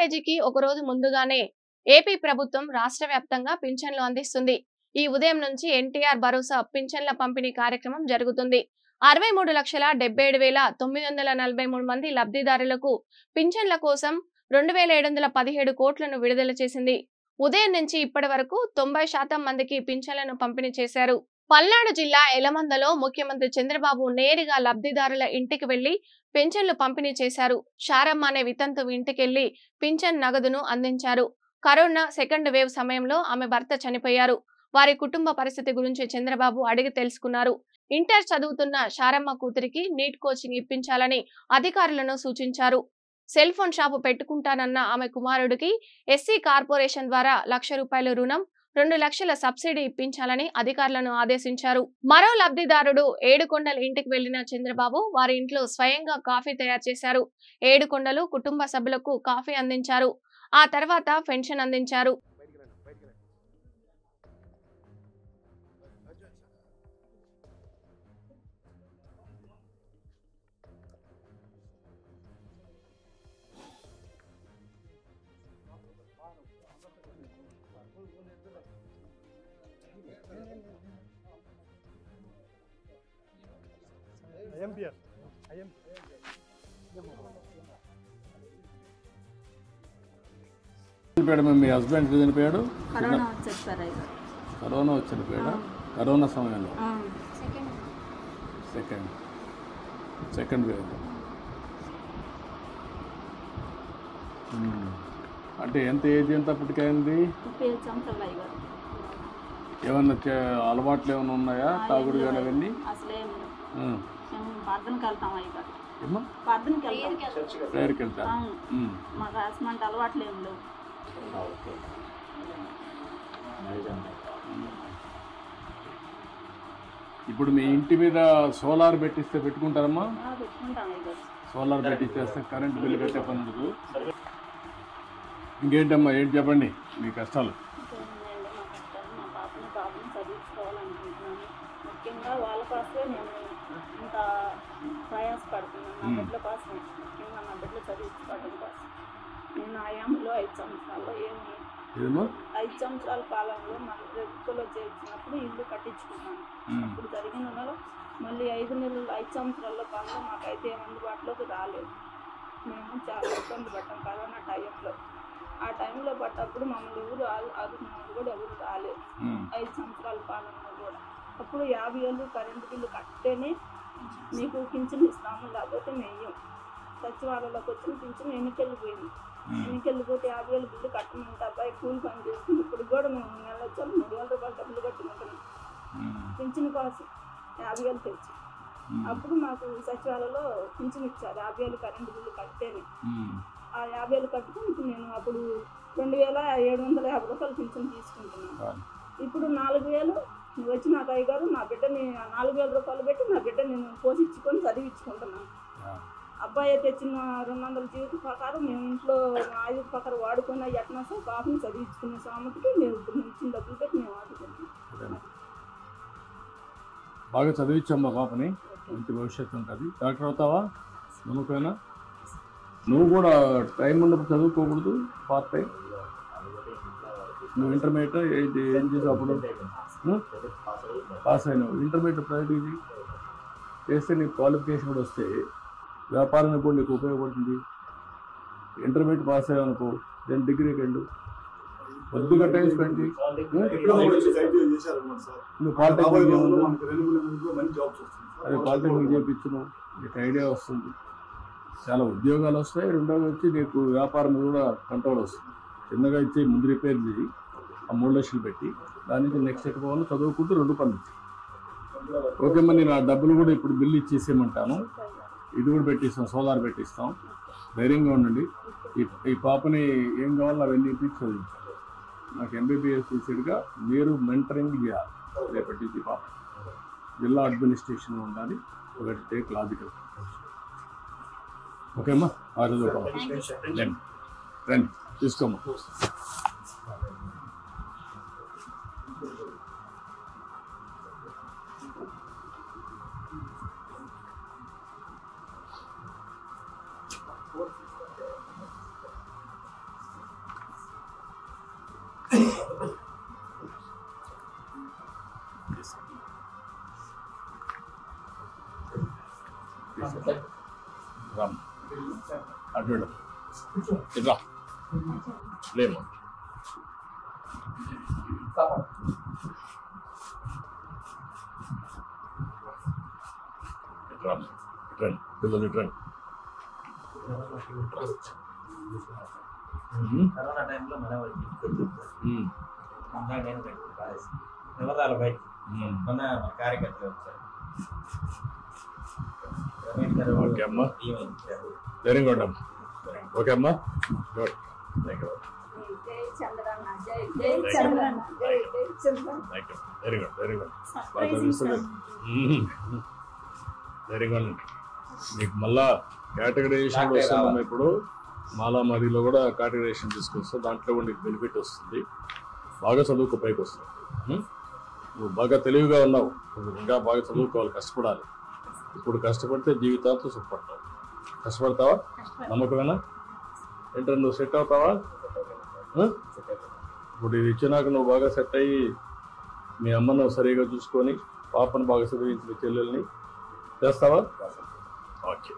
కాలేజీకి ఒక రోజు ముందుగానే ఏపీ ప్రభుత్వం రాష్ట్ర వ్యాప్తంగా పింఛన్లు అందిస్తుంది. ఈ ఉదయం నుంచి ఎన్టీఆర్ భరోసా పింఛన్ల పంపిణీ కార్యక్రమం జరుగుతుంది. 63,77,943 మంది లబ్ధిదారులకు పింఛన్ల కోసం 2,717 కోట్లను విడుదల చేసింది. ఉదయం నుంచి ఇప్పటి వరకు 90% మందికి పింఛన్లను పంపిణీ చేశారు. పల్నాడు జిల్లా ఎలమందలో ముఖ్యమంత్రి చంద్రబాబు నేరుగా లబ్ధిదారుల ఇంటికి వెళ్లి పింఛన్లు పంపిణీ చేశారు. శారమ్మ అనే వితంతు ఇంటికెళ్లి పింఛన్ నగదును అందించారు. కరోనా సెకండ్ వేవ్ సమయంలో ఆమె భర్త చనిపోయారు. వారి కుటుంబ పరిస్థితి గురించి చంద్రబాబు అడిగి తెలుసుకున్నారు. ఇంటర్ చదువుతున్న శారమ్మ కూతురికి నీట్ కోచింగ్ ఇప్పించాలని అధికారులను సూచించారు. సెల్ ఫోన్ షాపు పెట్టుకుంటానన్న ఆమె కుమారుడికి ఎస్సీ కార్పొరేషన్ ద్వారా ₹1,00,000 రుణం, 2 లక్షల సబ్సిడీ ఇప్పించాలని అధికారులను ఆదేశించారు. మరో లబ్ధిదారుడు ఏడుకొండల ఇంటికి వెళ్లిన చంద్రబాబు వారి ఇంట్లో స్వయంగా కాఫీ తయారు చేశారు. ఏడుకొండలు కుటుంబ సభ్యులకు కాఫీ అందించారు. ఆ తర్వాత పెన్షన్ అందించారు. మీ హస్బెండ్ చనిపోయాడు. కరోనా వచ్చి చనిపోయాడు. కరోనా సమయంలో సెకండ్ వేవ్. అంటే ఎంత ఏజ్ ఎంత అప్పటికైంది? ఏమన్నా అలవాట్లు ఏమైనా ఉన్నాయా? తాగుడు కానీ అవన్నీ? ప్రేయర్కి వెళ్తా. ఇప్పుడు మీ ఇంటి మీద సోలార్ పెట్టిస్తే పెట్టుకుంటారమ్మా? సోలార్ పెట్టిస్తే కరెంట్ బిల్లు కట్టే పని ఉండదు. ఇంకేంటమ్మా, ఏంటి చెప్పండి మీ కష్టాలు? ముఖ్యంగా వాళ్ళ కోసమే నేను ఇంత ప్రయాసపడుతున్నాను. నా బిడ్డల కోసమే, ముఖ్యంగా నా బిడ్డలు చదివించుకోవడం కోసం. నేను ఆయాంలో 5 సంవత్సరాల్లో 5 సంవత్సరాల కాలంలో మన ప్రభుత్వంలో చేర్చినప్పుడు ఇల్లు కట్టించుకున్నాను. అప్పుడు జరిగిన నెలలో మళ్ళీ 5 సంవత్సరాల కాలంలో మాకైతే అందుబాటులోకి రాలేదు. మేము చాలా ఇబ్బంది పడ్డాం కరోనా టైంలో. ఆ టైంలో పడ్డప్పుడు మమ్మల్ని ఎవరు ఆదుకున్నారు కూడా ఎవరు రాలేదు. 5 సంవత్సరాల కాలంలో కూడా అప్పుడు 50,000 కరెంటు బిల్లు కట్టేనే మీకు పింఛన్ ఇస్తాము, లేకపోతే మేము సచివాలయంలోకి వచ్చిన పింఛన్ ఎన్నికెళ్ళిపోయింది. ఎన్నికెళ్ళిపోతే 50,000 బిల్లు కట్టమంటే అబ్బాయి కూలి పని చేసుకుని ఇప్పుడు కూడా మేము నెల వచ్చాము ₹3,000 డబ్బులు కట్టుకుంటున్నాం పింఛన్ కోసం 50,000 తెచ్చి. అప్పుడు మాకు సచివాలయంలో పింఛన్ ఇచ్చారు 50,000 కరెంటు బిల్లు కట్టేనే. ఆ 50,000 కట్టుకుని నేను అప్పుడు ₹2,750 పింఛన్ తీసుకుంటున్నాను. ఇప్పుడు 4,000 నువ్వు వచ్చి నాకు అయ్యగారు నా బిడ్డని ₹4,000 పెట్టి నా బిడ్డ నేను పోషించుకొని చదివించుకుంటున్నాను. అబ్బాయి తెచ్చిన 200 జీవిత ప్రకారం మేము ఇంట్లో ఆయుధ ప్రకారం వాడుకొని ఎట్నా సార్ కాఫీని చదివించుకునే సామర్థ్యం మేము ఇప్పుడు ఇచ్చిన డబ్బులు పెట్టి మేము వాడుకుంటున్నాం. బాగా చదివించమ్మా పాపని, మంచి భవిష్యత్తు ఉంటుంది. డాక్టర్ అవుతావా? నమ్మకమేనా? నువ్వు కూడా టైం ఉన్నప్పుడు చదువుకోకూడదు. పార్ట్ టైం నువ్వు ఇంటర్మీడియట్ ఏం చేసావు? అప్పుడు పాస్ అయినావు. ఇంటర్మీడియట్ ప్రైవేట్ ఇది చేస్తే నీకు క్వాలిఫికేషన్ కూడా వస్తే వ్యాపారానికి కూడా నీకు ఉపయోగపడుతుంది. ఇంటర్మీడియట్ పాస్ అయ్యావనుకో, దెన్ డిగ్రీకి వెళ్ళు. కొద్దిగా టైం స్పెండ్ చేయి. నువ్వు పాలిటెక్నిక్ అదే పాలిటెక్నిక్ చేయించు, నీకు ఐడియా వస్తుంది, చాలా ఉద్యోగాలు వస్తాయి. రెండోది వచ్చి నీకు వ్యాపారం కూడా కంట్రోల్ వస్తుంది. చిన్నగా ఇచ్చి ముందు రిపేర్ చేయి, ఆ 3 లక్షలు పెట్టి దాని నుంచి నెక్స్ట్ ఎట్టుకోవాలి. చదువుకుంటూ 2 పనులు. ఓకేమ్మా, నేను ఆ డబ్బులు కూడా ఇప్పుడు బిల్లు ఇచ్చేసేయమంటాను. ఇది కూడా పెట్టిస్తాం, సోలార్ పెట్టిస్తాం. ధైర్యంగా ఉండండి. ఈ పాపని ఏం కావాలో అవన్నీ ఇప్పించి చదివించాలి. నాకు ఎంబీబీఎస్ చేసేట్టుగా మీరు మెంటరింగ్ చేయాలి. రేపటి నుంచి పాప జిల్లా అడ్మినిస్ట్రేషన్లో ఉండాలి. ఒకటి టేక్ లాజికల్. ఓకేమ్మా, ఆ రోజు రండి తీసుకోమ్మా. రామ్ అటు ఇట్లా లేము రామ్ రండి పిల్లలు రండి. కరోనా టైంలో మన నిలదాల బయట మన కార్యకర్తలు వచ్చారు. ఓకే అమ్మా ధైర్యంగా ఉండమ్మా. ఓకే అమ్మా గుడ్ థ్యాంక్ యూ జై చంద్రన్న జై జై చంద్రన్న జై జై Chandranna. Thank you very good very good బాగా సర్ప్రైజింగ్ చదివిస్తుంది. ధైర్యంగా ఉండండి. మీకు మళ్ళా కేటగరైజేషన్ వస్తున్నాం. ఇప్పుడు మాలా మదిలో కూడా కేటగరైజేషన్ తీసుకొస్తాం. దాంట్లో కూడా నీకు బెనిఫిట్ వస్తుంది. బాగా చదువుకో పైకి వస్తుంది. నువ్వు బాగా తెలివిగా ఉన్నావు. నువ్వు ఇంకా బాగా చదువుకోవాలి, కష్టపడాలి. ఇప్పుడు కష్టపడితే జీవితాంతం సుఖపడతావు. కష్టపడతావా? నమ్మకమేనా? ఏంటంటే నువ్వు సెట్ అవుతావా? ఇప్పుడు ఇది ఇచ్చినాక నువ్వు బాగా సెట్ అయ్యి మీ అమ్మను సరిగా చూసుకొని పాపను బాగా చదివించిన చెల్లెల్ని చేస్తావా? ఓకే